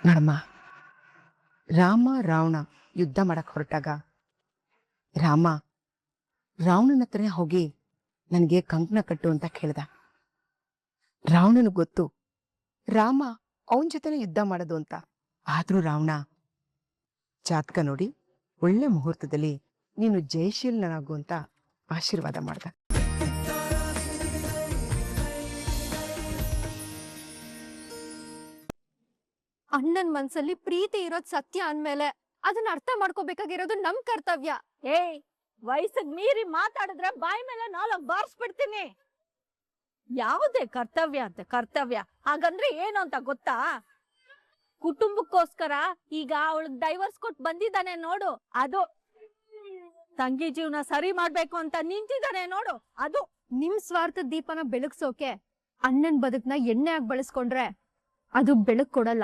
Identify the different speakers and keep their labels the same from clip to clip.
Speaker 1: ನೋಡಮ್ಮ, ರಾಮ ರಾವಣ ಯುದ್ಧ ಮಾಡಕ್ ಹೊರಟಾಗ ರಾಮ ರಾವಣನ ಹತ್ರನೇ ಹೋಗಿ ನನಗೆ ಕಂಕಣ ಕಟ್ಟು ಅಂತ ಕೇಳ್ದ. ರಾವಣನ ಗೊತ್ತು ರಾಮ ಅವನ ಜೊತೆನೆ ಯುದ್ಧ ಮಾಡೋದು ಅಂತ. ಆದ್ರೂ ರಾವಣ ಜಾತಕ ನೋಡಿ ಒಳ್ಳೆ ಮುಹೂರ್ತದಲ್ಲಿ ನೀನು ಜಯಶೀಲನಾಗು ಅಂತ ಆಶೀರ್ವಾದ ಮಾಡ್ದ.
Speaker 2: ಅಣ್ಣನ್ ಮನ್ಸಲ್ಲಿ ಪ್ರೀತಿ ಇರೋದ್ ಸತ್ಯ ಅಂದ್ಮೇಲೆ ಅದನ್ನ ಅರ್ಥ ಮಾಡ್ಕೋಬೇಕಾಗಿರೋದು ನಮ್ ಕರ್ತವ್ಯ.
Speaker 3: ಏಯ್, ವಯಸ್ಸಿಗೆ ಮೀರಿ ಮಾತಾಡಿದ್ರೆ ಬಾಯಿ ಮೇಲೆ ನಾಲ್ಕು ಬಾರಿಸ್ಬಿಡ್ತೀನಿ. ಯಾವುದೇ ಕರ್ತವ್ಯ ಅಂತ ಕರ್ತವ್ಯ, ಹಾಗಂದ್ರೆ ಏನು ಅಂತ ಗೊತ್ತಾ? ಕುಟುಂಬಕ್ಕೋಸ್ಕರ ಈಗ ಅವಳಿಗೆ ಡೈವರ್ಸ್ ಕೊಟ್ಟು ಬಂದಿದ್ದಾನೆ ನೋಡು, ಅದು. ತಂಗಿ ಜೀವನ ಸರಿ ಮಾಡ್ಬೇಕು ಅಂತ ನಿಂತಿದ್ದಾನೆ ನೋಡು, ಅದು.
Speaker 2: ನಿಮ್ ಸ್ವಾರ್ಥದ ದೀಪನ ಬೆಳಗ್ಸೋಕೆ ಅಣ್ಣನ್ ಬದುಕ್ನ ಎಣ್ಣೆ ಆಗಿ ಬಳಸ್ಕೊಂಡ್ರೆ ಅದು ಬೆಳಕ್ ಕೊಡಲ್ಲ,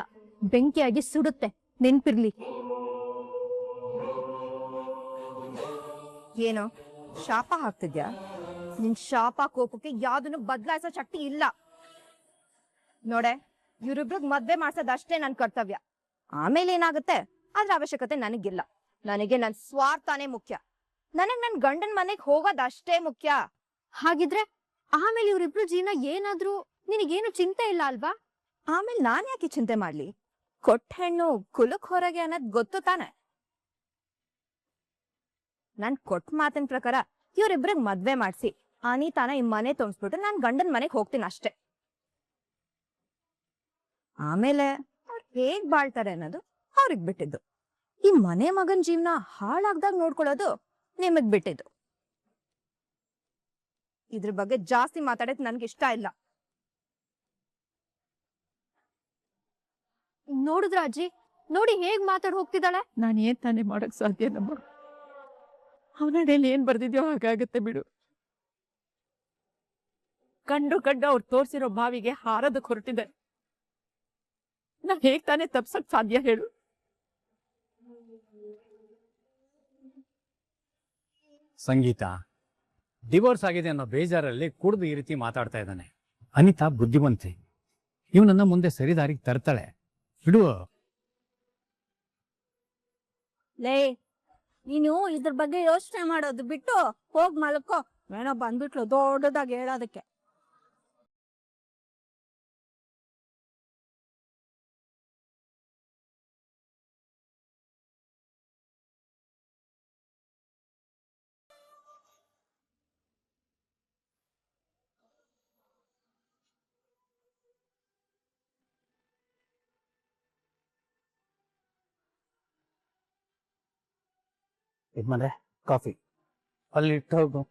Speaker 2: ಬೆಂಕಿಯಾಗಿ ಸುಡುತ್ತೆ. ನೆನ್ಪಿರ್ಲಿ.
Speaker 4: ಏನೋ ಶಾಪ ಹಾಕ್ತಿದ್ಯಾ?
Speaker 2: ನಿನ್ ಶಾಪ ಕೋಪಕ್ಕೆ ಯಾವ್ದನ್ನು ಬದಲಾಯಿಸೋ ಶಕ್ತಿ ಇಲ್ಲ.
Speaker 4: ನೋಡೆ, ಇವ್ರಿಬ್ರಿಗ್ ಮದ್ವೆ ಮಾಡ್ಸೋದಷ್ಟೇ ನನ್ ಕರ್ತವ್ಯ. ಆಮೇಲೆ ಏನಾಗುತ್ತೆ ಅದ್ರ ಅವಶ್ಯಕತೆ ನನಗಿಲ್ಲ. ನನಗೆ ನನ್ ಸ್ವಾರ್ಥನೇ ಮುಖ್ಯ. ನನಗ್ ನನ್ ಗಂಡನ್ ಮನೆಗ್ ಹೋಗೋದಷ್ಟೇ ಮುಖ್ಯ.
Speaker 2: ಹಾಗಿದ್ರೆ ಆಮೇಲೆ ಇವ್ರಿಬ್ರು ಜೀವನ ಏನಾದ್ರೂ ನಿನಗೇನು ಚಿಂತೆ ಇಲ್ಲ ಅಲ್ವಾ?
Speaker 4: ಆಮೇಲೆ ನಾನ್ ಯಾಕೆ ಚಿಂತೆ ಮಾಡ್ಲಿ? ಕೊಟ್ಟ ಹೆಣ್ಣು ಕುಲಕ್ ಹೊರಗೆ ಅನ್ನೋದ್ ಗೊತ್ತು ತಾನೆ. ನಾನ್ ಕೊಟ್ಟ ಮಾತಿನ ಪ್ರಕಾರ ಇವ್ರಿಬ್ರಿಗ್ ಮದ್ವೆ ಮಾಡ್ಸಿ ಅನಿತಾನ ಈ ಮನೆ ತುಂಬಿಸ್ಬಿಟ್ಟು ನಾನ್ ಗಂಡನ್ ಮನೆಗ್ ಹೋಗ್ತೀನಿ ಅಷ್ಟೇ. ಆಮೇಲೆ ಅವ್ರು ಹೇಗ್ ಬಾಳ್ತಾರೆ ಅನ್ನೋದು ಅವ್ರಿಗ್ ಬಿಟ್ಟಿದ್ದು. ಈ ಮನೆ ಮಗನ್ ಜೀವನ ಹಾಳಾಗ್ದಾಗ ನೋಡ್ಕೊಳ್ಳೋದು ನಿಮಗ್ ಬಿಟ್ಟಿದ್ದು. ಇದ್ರ ಬಗ್ಗೆ ಜಾಸ್ತಿ ಮಾತಾಡಕ್ ನನ್ಗೆ ಇಷ್ಟ ಇಲ್ಲ.
Speaker 2: ನೋಡಿದ್ರ ಅಜ್ಜಿ, ನೋಡಿ ಹೇಗ್ ಮಾತಾಡ್ ಹೋಗ್ತಿದ್ದಾಳೆ.
Speaker 5: ನಾನು ಏನ್ ತಾನೇ ಮಾಡಕ್ ಸಾಧ್ಯ ನಮ್ಮ ಅವನಡೆಯಲ್ಲಿ ಏನ್ ಬರ್ದಿದ್ಯೋ ಹಾಗಾಗತ್ತೆ ಬಿಡು. ಕಂಡು ಅವ್ರು ತೋರ್ಸಿರೋ ಬಾವಿಗೆ ಹಾರದಕ್ ಹೊರಟಿದೆ. ನಾನ್ ಹೇಗ್ ತಾನೇ ತಪ್ಸಕ್ ಸಾಧ್ಯ ಹೇಳು?
Speaker 6: ಸಂಗೀತ ಡಿವೋರ್ಸ್ ಆಗಿದೆ ಅನ್ನೋ ಬೇಜಾರಲ್ಲಿ ಕುಡ್ದು ಈ ರೀತಿ ಮಾತಾಡ್ತಾ ಇದ್ದಾನೆ. ಅನಿತಾ ಬುದ್ಧಿವಂತೆ, ಇವನನ್ನ ಮುಂದೆ ಸರಿದಾರಿಗೆ ತರ್ತಾಳೆ. ಬಿಡು.
Speaker 3: ಲೇ, ನೀನು ಇದ್ರ ಬಗ್ಗೆ ಯೋಚನೆ ಮಾಡೋದು ಬಿಟ್ಟು ಹೋಗ್ ಮಲ್ಕೋ. ಏನೋ ಬಂದ್ಬಿಟ್ಲು ದೊಡ್ಡದಾಗಿ ಹೇಳೋದಕ್ಕೆ.
Speaker 6: ಇದ್ಮೇಲೆ ಕಾಫಿ ಅಲ್ಲಿ ಇಟ್ಟು ಹೋಗು.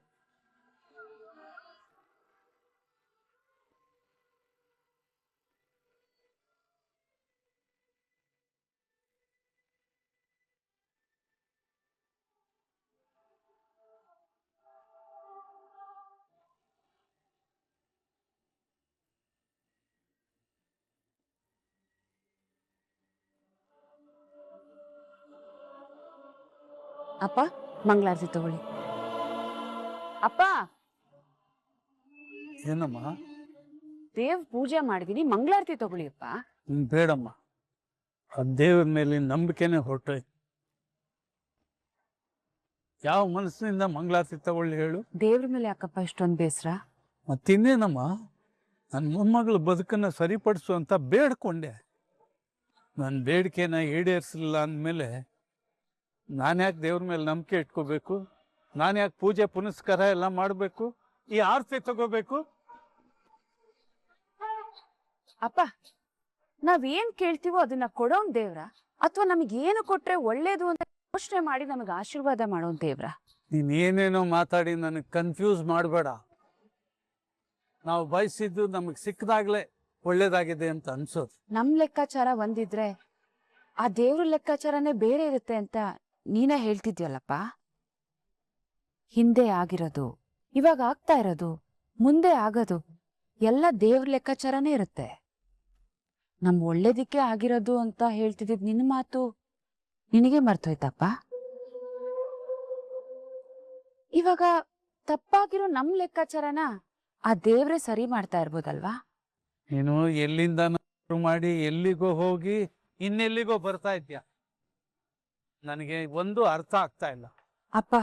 Speaker 7: ಅಪ್ಪ, ಮಂಗಳಾರತಿ ತಗೊಳ್ಳಿ. ಅಪ್ಪ,
Speaker 6: ಏನಮ್ಮ?
Speaker 7: ದೇವ್ ಪೂಜೆ ಮಾಡಿದೀನಿ, ಮಂಗಳಾರತಿ ತಗೊಳ್ಳಿ ಅಪ್ಪ.
Speaker 6: ಬೇಡಮ್ಮ, ಆ ದೇವ್ರ ಮೇಲೆ ನಂಬಿಕೆನೆ ಹೊರಟೋಯ್ತು. ಯಾವ ಮನಸ್ಸಿನಿಂದ ಮಂಗಳಾರತಿ ತಗೊಳ್ಳಿ ಹೇಳು?
Speaker 7: ದೇವ್ರ ಮೇಲೆ ಯಾಕಪ್ಪ ಇಷ್ಟೊಂದು ಬೇಸರ?
Speaker 6: ಮತ್ತಿನ್ನೇನಮ್ಮ, ನನ್ನ ಮೊಮ್ಮಗಳ ಬದುಕನ್ನ ಸರಿಪಡಿಸು ಅಂತ ಬೇಡ್ಕೊಂಡೆ. ನನ್ನ ಬೇಡಿಕೆನ ಈಡೇರಿಸಲಿಲ್ಲ ಅಂದಮೇಲೆ ನಾನು ಯಾಕೆ ದೇವ್ರ ಮೇಲೆ ನಂಬಿಕೆ ಇಟ್ಕೋಬೇಕು? ನಾನು ಯಾಕೆ ಪೂಜೆ ಪುನಸ್ಕಾರ ಎಲ್ಲ ಮಾಡಬೇಕು? ಈ ಆರತಿ ತಗೋಬೇಕು?
Speaker 7: ಅಪ್ಪ, ನಾವೇನ್ ಕೇಳ್ತೀವೋ ಅದನ್ನ ಕೊಡೋನ್ ದೇವ್ರ, ಅಥವಾ ನಮಗೇನು ಕೊಟ್ರೆ ಒಳ್ಳೇದು ಅಂತ ಯೋಚನೆ ಮಾಡಿ ನಮಗೆ ಆಶೀರ್ವಾದ ಮಾಡೋನ್ ದೇವ್ರ?
Speaker 6: ನೀನ್ ಏನೇನೋ ಮಾತಾಡಿ ನನಗೆ ಕನ್ಫ್ಯೂಸ್ ಮಾಡಬೇಡ. ನಾವು ಬಯಸಿದ್ದು ನಮಗೆ ಸಿಕ್ಕದಾಗ್ಲೇ ಒಳ್ಳೇದಾಗಿದೆ ಅಂತ ಅನ್ಸೋದು.
Speaker 7: ನಮ್ ಲೆಕ್ಕಾಚಾರ ಒಂದಿದ್ರೆ ಆ ದೇವ್ರ ಲೆಕ್ಕಾಚಾರನೇ ಬೇರೆ ಇರುತ್ತೆ ಅಂತ ನೀನೇ ಹೇಳ್ತಿದ್ಯಲ್ಲಪ್ಪ. ಹಿಂದೆ ಆಗಿರೋದು, ಇವಾಗ ಆಗ್ತಾ ಇರೋದು, ಮುಂದೆ ಆಗೋದು ಎಲ್ಲ ದೇವ್ರ ಲೆಕ್ಕಾಚಾರನೇ ಇರುತ್ತೆ. ನಮ್ ಒಳ್ಳೇದಿಕ್ಕೆ ಆಗಿರೋದು ಅಂತ ಹೇಳ್ತಿದ್ದಿದ್ ನಿನ್ನ ಮಾತು ನಿನಗೆ ಮರ್ತೋಯ್ತಪ್ಪ. ಇವಾಗ ತಪ್ಪಾಗಿರೋ ನಮ್ ಲೆಕ್ಕಾಚಾರನ ಆ ದೇವ್ರೇ ಸರಿ ಮಾಡ್ತಾ ಇರ್ಬೋದಲ್ವಾ?
Speaker 6: ನೀನು ಎಲ್ಲಿಂದ ಶುರು ಮಾಡಿ ಎಲ್ಲಿಗೋ ಹೋಗಿ ಇನ್ನೆಲ್ಲಿಗೋ ಬರ್ತಾ ಇದ್ಯಾ? ನನಗೆ ಒಂದು ಅರ್ಥ ಆಗ್ತಾ ಇಲ್ಲ.
Speaker 7: ಅಪ್ಪ,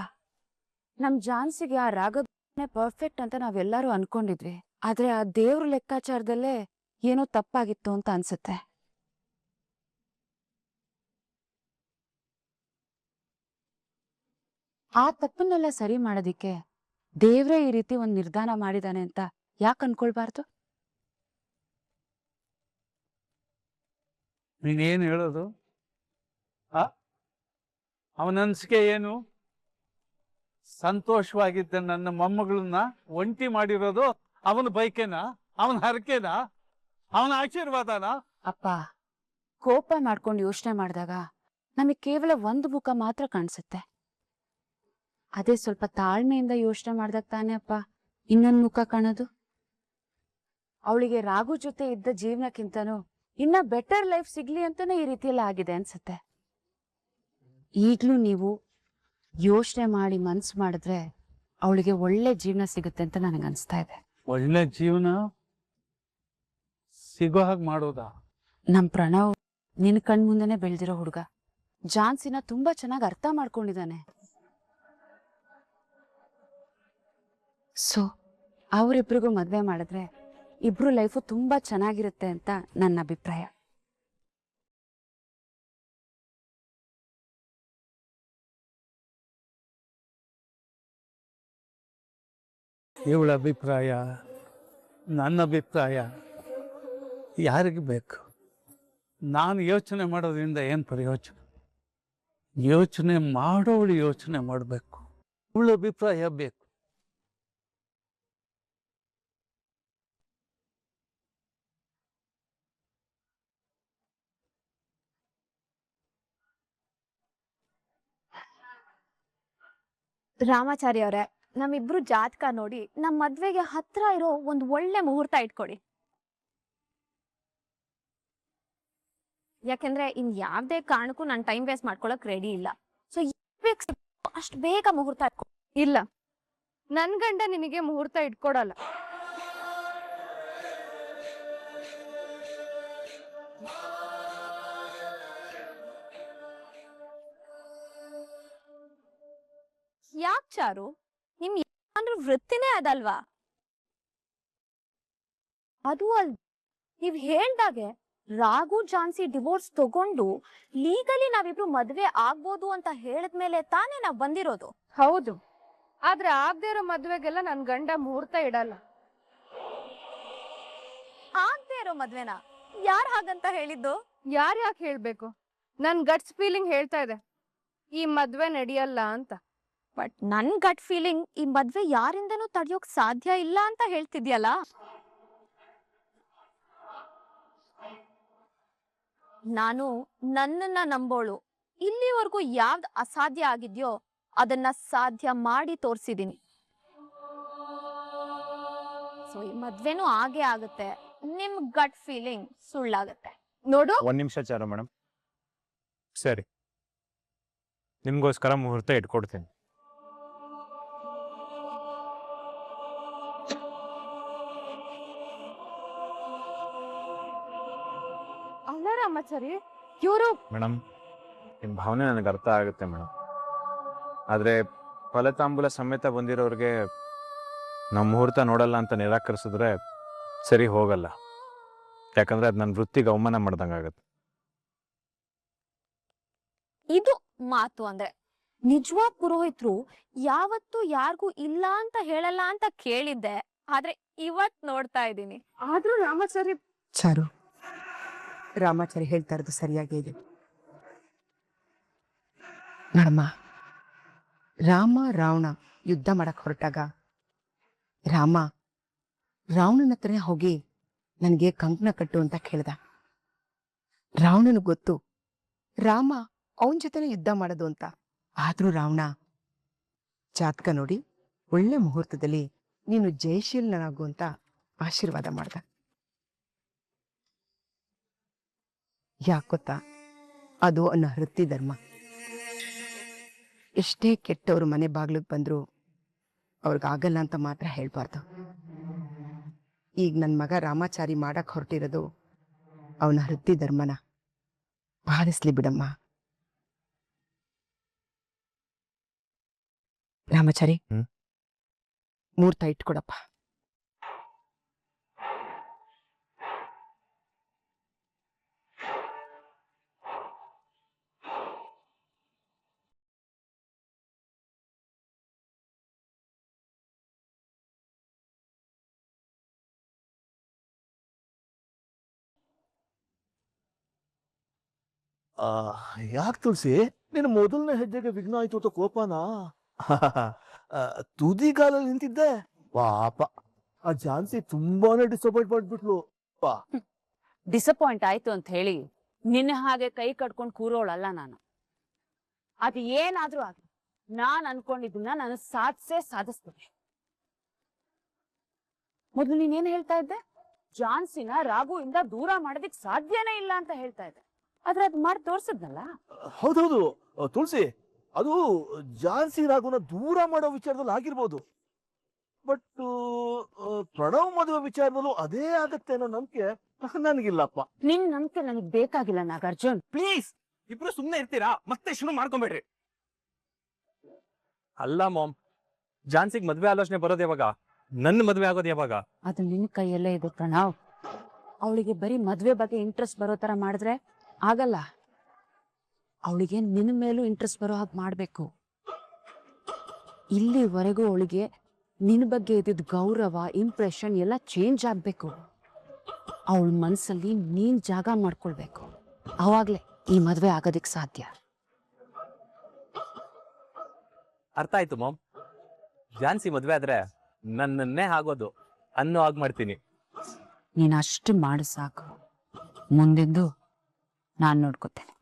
Speaker 7: ನಮ್ ಜಾನ್ಸಿಗೆ ಆ ರಾಘವನೇ ಪರ್ಫೆಕ್ಟ್ ಅಂತ ನಾವೆಲ್ಲರೂ ಅನ್ಕೊಂಡಿದ್ವಿ. ಆದ್ರೆ ಆ ದೇವ್ರ ಲೆಕ್ಕಾಚಾರದಲ್ಲೇ ಏನೋ ತಪ್ಪಾಗಿತ್ತು ಅಂತ ಅನ್ಸುತ್ತೆ. ಆ ತಪ್ಪನ್ನೆಲ್ಲ ಸರಿ ಮಾಡೋದಿಕ್ಕೆ ದೇವ್ರೇ ಈ ರೀತಿ ಒಂದ್ ನಿರ್ಧಾರ ಮಾಡಿದಾನೆ ಅಂತ ಯಾಕೆ ಅನ್ಕೊಳ್ಬಾರ್ದು?
Speaker 6: ನೀನೇನು ಹೇಳೋದು? ಅವನ ಅನ್ಸಿಕೆ ಏನು? ಸಂತೋಷವಾಗಿದ್ದ ನನ್ನ ಮೊಮ್ಮಗಳನ್ನ ಒಂಟಿ ಮಾಡಿರೋದು ಅವನ ಬೈಕೆನಾ? ಅವನ ಹರಕೆನಾ? ಅವನ ಆಶೀರ್ವಾದನಾ?
Speaker 7: ಅಪ್ಪ, ಕೋಪ ಮಾಡ್ಕೊಂಡು ಯೋಚನೆ ಮಾಡಿದಾಗ ನಮಗೆ ಕೇವಲ ಒಂದು ಮುಖ ಮಾತ್ರ ಕಾಣಿಸುತ್ತೆ. ಅದೇ ಸ್ವಲ್ಪ ತಾಳ್ಮೆಯಿಂದ ಯೋಚನೆ ಮಾಡ್ದಾಗ ತಾನೇ ಅಪ್ಪ ಇನ್ನೊಂದು ಮುಖ ಕಾಣೋದು. ಅವಳಿಗೆ ರಾಘು ಜೊತೆ ಇದ್ದ ಜೀವನಕ್ಕಿಂತನೂ ಇನ್ನ ಬೆಟರ್ ಲೈಫ್ ಸಿಗ್ಲಿ ಅಂತಾನೆ ಈ ರೀತಿಯೆಲ್ಲ ಆಗಿದೆ ಅನ್ಸುತ್ತೆ. ಈಗ್ಲೂ ನೀವು ಯೋಚನೆ ಮಾಡಿ ಮನ್ಸು ಮಾಡಿದ್ರೆ ಅವಳಿಗೆ ಒಳ್ಳೆ ಜೀವನ ಸಿಗುತ್ತೆ ಅಂತ ನನಗೆ ಅನ್ಸ್ತಾ ಇದೆ.
Speaker 6: ಒಳ್ಳೆ ಜೀವನ ಸಿಗೋ ಹಾಗೆ ಮಾಡೋದಾ?
Speaker 7: ನಮ್ ಪ್ರಣವ್ ನಿನ್ ಕಣ್ ಮುಂದೆನೆ ಬೆಳೆದಿರೋ ಹುಡುಗ. ಜಾನ್ಸಿನ ತುಂಬಾ ಚೆನ್ನಾಗಿ ಅರ್ಥ ಮಾಡ್ಕೊಂಡಿದ್ದಾನೆ. ಸೊ ಅವರಿಬ್ರಿಗೂ ಮದ್ವೆ ಮಾಡಿದ್ರೆ ಇಬ್ರು ಲೈಫು ತುಂಬಾ ಚೆನ್ನಾಗಿರುತ್ತೆ ಅಂತ ನನ್ನ ಅಭಿಪ್ರಾಯ.
Speaker 6: ಇವಳ ಅಭಿಪ್ರಾಯ, ನನ್ನ ಅಭಿಪ್ರಾಯ ಯಾರಿಗೆ ಬೇಕು? ನಾನು ಯೋಚನೆ ಮಾಡೋದ್ರಿಂದ ಏನು ಪ್ರಯೋಜನ? ಯೋಚನೆ ಮಾಡೋಳು ಯೋಚನೆ ಮಾಡಬೇಕು. ಇವಳ ಅಭಿಪ್ರಾಯ ಬೇಕು.
Speaker 4: ರಾಮಾಚಾರಿ ಅವರೇ, ನಮ್ಮಿಬ್ರು ಜಾತಕ ನೋಡಿ ನಮ್ ಮದ್ವೆಗೆ ಹತ್ರ ಇರೋ ಒಂದ್ ಒಳ್ಳೆ ಮುಹೂರ್ತ ಇಟ್ಕೊಡಿ. ಯಾಕೆಂದ್ರೆ ಇನ್ ಯಾವ್ದೇ ಕಾರಣಕ್ಕೂ ನಾನು ಟೈಮ್ ವೇಸ್ಟ್ ಮಾಡ್ಕೊಳಕ್ ರೆಡಿ ಇಲ್ಲ. ಸೊ ಅಷ್ಟ್ ಬೇಗ ಮುಹೂರ್ತ ಇಟ್ಕೊ.
Speaker 2: ಇಲ್ಲ, ನನ್ ಗಂಡ ನಿನಗೆ ಮುಹೂರ್ತ ಇಟ್ಕೊಡಲ್ಲ.
Speaker 4: ಯಾಕ್ ಚಾರು, ನಿಮ್ ಏನಾದ್ರೂ ವೃತ್ತಿನೇ ಅದಲ್ವಾ? ಅದು ಅಲ್ ನೀವ್ ಹೇಳ್ದಾಗೆ ರಾಘು ಜಾನ್ಸಿ ಡಿವೋರ್ಸ್ ತಗೊಂಡು ಲೀಗಲಿ ನಾವಿಬ್ರು ಮದ್ವೆ ಆಗ್ಬೋದು ಅಂತ ಹೇಳಿದ್ಮೇಲೆ ತಾನೇ ನಾವ್ ಬಂದಿರೋದು.
Speaker 2: ಹೌದು, ಆದ್ರೆ ಆಗದೆ ಇರೋ ಮದ್ವೆಗೆಲ್ಲ ನನ್ ಗಂಡ ಮುಹೂರ್ತ ಇಡಲ್ಲ.
Speaker 4: ಆಗ್ದೇ ಇರೋ ಮದ್ವೆನಾ? ಯಾರ್ ಹಾಗಂತ ಹೇಳಿದ್ದು?
Speaker 2: ಯಾರ್ ಯಾಕೆ ಹೇಳ್ಬೇಕು? ನನ್ ಗಟ್ಸ್ ಫೀಲಿಂಗ್ ಹೇಳ್ತಾ ಇದೆ ಈ ಮದ್ವೆ ನಡೆಯಲ್ಲ ಅಂತ.
Speaker 4: ಬಟ್ ನನ್ ಗಟ್ ಫೀಲಿಂಗ್ ಈ ಮದ್ವೆ ಯಾರಿಂದನೂ ತಡೆಯೋಕ್ ಸಾಧ್ಯ ಇಲ್ಲ ಅಂತ ಹೇಳ್ತಿದ್ಯಲ್ಲ. ನಾನು ನನ್ನನ್ನ ನಂಬೋಳು. ಇಲ್ಲಿವರೆಗೂ ಯಾವ್ದ್ ಅಸಾಧ್ಯ ಆಗಿದ್ಯೋ ಅದನ್ನ ಸಾಧ್ಯ ಮಾಡಿ ತೋರ್ಸಿದೀನಿ. ಸೊ ಈ ಮದ್ವೆನೂ ಆಗೇ ಆಗುತ್ತೆ. ನಿಮ್ ಗಟ್ ಫೀಲಿಂಗ್ ಸುಳ್ಳಾಗತ್ತೆ.
Speaker 2: ನೋಡು,
Speaker 8: ಒಂದ್ ನಿಮಿಷ ಚಾರು ಮೇಡಮ್. ಸರಿ, ನಿಮ್ಗೋಸ್ಕರ ಮುಹೂರ್ತ ಇಟ್ಕೊಡ್ತೀನಿ.
Speaker 2: ಅಲ್ಲ ರಾಮಾಚಾರಿ, ಇವರು
Speaker 8: ಮೇಡಮ್, ನಿಮ್ಮ ಭಾವನೆ ನನಗೆ ಅರ್ಥ ಆಗುತ್ತೆ ಮೇಡಮ್. ಆದರೆ ಫಲತಾಂಬೂಲ ಸಮೇತ ಬಂದಿರೋರಿಗೆ ನಾವು ಮುಹೂರ್ತ ನೋಡಲ್ಲ ಅಂತ ನಿರಾಕರಿಸಿದ್ರೆ ಸರಿ ಹೋಗಲ್ಲ. ಯಾಕಂದ್ರೆ ಅದು ನನ್ನ ವೃತ್ತಿಗೆ ಅವಮಾನ ಮಾಡ್ದಂಗಾಗತ್ತೆ.
Speaker 4: ಇದು ಮಾತು ಅಂದ್ರೆ. ನಿಜವಾದ ಪುರೋಹಿತರು ಯಾವತ್ತೂ ಯಾರಿಗೂ ಇಲ್ಲ ಅಂತ ಹೇಳಲ್ಲ ಅಂತ ಕೇಳಿದ್ದೆ. ಆದ್ರೆ ಇವತ್ ನೋಡ್ತಾ ಇದ್ದೀನಿ.
Speaker 2: ಆದ್ರೂ ರಾಮಾಚಾರಿ
Speaker 1: ಚಾರು, ರಾಮಾಚಾರಿ ಹೇಳ್ತಾ ಇರೋದು ಸರಿಯಾಗೇ ಇದೆ. ನೋಡಮ್ಮ, ರಾಮ ರಾವಣ ಯುದ್ಧ ಮಾಡಕ್ ಹೊರಟಾಗ ರಾವಣನ ಹತ್ರನೇ ಹೋಗಿ ನನಗೆ ಕಂಕಣ ಕಟ್ಟು ಅಂತ ಕೇಳ್ದ. ರಾವಣನ ಗೊತ್ತು ರಾಮ ಅವನ ಜೊತೆನೆ ಯುದ್ಧ ಮಾಡೋದು ಅಂತ. ಆದ್ರೂ ರಾವಣ ಜಾತಕ ನೋಡಿ ಒಳ್ಳೆ ಮುಹೂರ್ತದಲ್ಲಿ ನೀನು ಜಯಶೀಲನಾಗು ಅಂತ ಆಶೀರ್ವಾದ ಮಾಡ್ದ. ಯಾಕೊತ್ತಾ, ಅದು ಅನ್ನೋ ವೃತ್ತಿ ಧರ್ಮ. ಎಷ್ಟೇ ಕೆಟ್ಟವ್ರು ಮನೆ ಬಾಗ್ಲಿಗೆ ಬಂದ್ರು ಅವ್ರಿಗಾಗಲ್ಲ ಅಂತ ಮಾತ್ರ ಹೇಳ್ಬಾರ್ದು. ಈಗ ನನ್ನ ಮಗ ರಾಮಾಚಾರಿ ಮಾಡಕ್ ಹೊರಟಿರೋದು ಅವನ ವೃತ್ತಿ ಧರ್ಮನ. ಬಾಧಿಸ್ಲಿ ಬಿಡಮ್ಮ. ರಾಮಾಚಾರಿ, ಮುಹೂರ್ತ ಇಟ್ಕೊಡಪ್ಪ.
Speaker 9: ಯಾಕೆ ತುಳಸಿ, ನಿನ್ನ ಮೊದಲನೇ ಹೆಜ್ಜೆಗೆ ವಿಘ್ನ ಆಯ್ತು ಅಂತ ಕೋಪನಾ? ತುದಿಗಾಲಲ್ಲಿ ನಿಂತಿದ್ದೆ, ಪಾಪ ಆ ಝಾನ್ಸಿ ತುಂಬಾನೇ ಡಿಸಪಾಯಿಂಟ್ ಮಾಡ್ಬಿಟ್ಲು.
Speaker 7: ಡಿಸಪಾಯಿಂಟ್ ಆಯ್ತು ಅಂತ ಹೇಳಿ ನಿನ್ನ ಹಾಗೆ ಕೈ ಕಟ್ಕೊಂಡು ಕೂರೋಳಲ್ಲ ನಾನು. ಅದು ಏನಾದ್ರೂ ಆಗ್ಲಿ, ನಾನ್ ಅನ್ಕೊಂಡಿದ್ದನ್ನ ನಾನು ಸಾಧಿಸ್ತೀನಿ. ಮೊದಲು ನೀನೇನ್ ಹೇಳ್ತಾ ಇದ್ದೆ? ಝಾನ್ಸಿನ ರಾಘು ಇಂದ ದೂರ ಮಾಡೋದಿಕ್ ಸಾಧ್ಯನೇ ಇಲ್ಲ ಅಂತ ಹೇಳ್ತಾ ಇದ್ದೆ. ಆದ್ರೆ ಅದ್ ಮಾಡಿ ತೋರ್ಸದ್ನಲ್ಲ.
Speaker 9: ಹೌದೌದು ತುಳಸಿ, ಅದು ಝಾನ್ಸಿ ರಾಘುನ ದೂರ ಮಾಡೋ ವಿಚಾರದಲ್ಲಿ ಆಗಿರ್ಬೋದು, ಬಟ್ ಪ್ರಣವ್ ಮದುವೆ ವಿಚಾರದಲ್ಲೂ ಅದೇ ಆಗತ್ತೆ ಅನ್ನೋ ನಂಬಿಕೆ ನನಗಿಲ್ಲಪ್ಪ.
Speaker 7: ನಿನ್ ನಂಬಿಕೆ ನನಗ್ ಬೇಕಾಗಿಲ್ಲ ನಾಗಾರ್ಜುನ್.
Speaker 10: ಪ್ಲೀಸ್, ಇಬ್ರು ಸುಮ್ನೆ ಇರ್ತೀರಾ? ಮತ್ತೆ ಶುರು ಮಾಡ್ಕೊಂಬೇಡ್ರಿ. ಅಲ್ಲ ಮಾಮ್, ಝಾನ್ಸಿಗ್ ಮದ್ವೆ ಆಲೋಚನೆ ಬರೋದು ಯಾವಾಗ? ನನ್ನ ಮದ್ವೆ ಆಗೋದು ಯಾವಾಗ?
Speaker 7: ಅದು ನಿನ್ ಕೈಯಲ್ಲೇ ಇದೆ ಪ್ರಣವ್. ಅವಳಿಗೆ ಬರೀ ಮದ್ವೆ ಬಗ್ಗೆ ಇಂಟ್ರೆಸ್ಟ್ ಬರೋ ತರ ಮಾಡಿದ್ರೆ ಆಗಲ್ಲ. ಅವಳಿಗೆ ನಿನ್ನ ಮೇಲೂ ಇಂಟ್ರೆಸ್ಟ್ ಬರೋ ಹಾಗೆ ಮಾಡ್ಬೇಕು. ಇಲ್ಲಿವರೆಗೂ ಅವಳಿಗೆ ನಿನ್ನ ಬಗ್ಗೆ ಇದ್ದಿದ್ದ ಗೌರವ, ಇಂಪ್ರೆಷನ್ ಎಲ್ಲ ಚೇಂಜ್ ಆಗ್ಬೇಕು. ಅವಳ ಮನ್ಸಲ್ಲಿ ನೀನ್ ಜಾಗ ಮಾಡ್ಕೊಳ್ಬೇಕು. ಅವಾಗ್ಲೇ ಈ ಮದ್ವೆ ಆಗೋದಿಕ್ ಸಾಧ್ಯ.
Speaker 10: ಅರ್ಥ ಆಯ್ತು ಮಾಮ್. ಝಾನ್ಸಿ ಮದ್ವೆ ಆದ್ರೆ ನನ್ನನ್ನೇ ಆಗೋದು ಅನ್ನೋ ಆಗ್ ಮಾಡ್ತೀನಿ.
Speaker 7: ನೀನ್ ಅಷ್ಟು ಮಾಡು ಸಾಕು. ಮುಂದಿಂದು ನಾನ್ ನೋಡ್ಕೊತೇನೆ.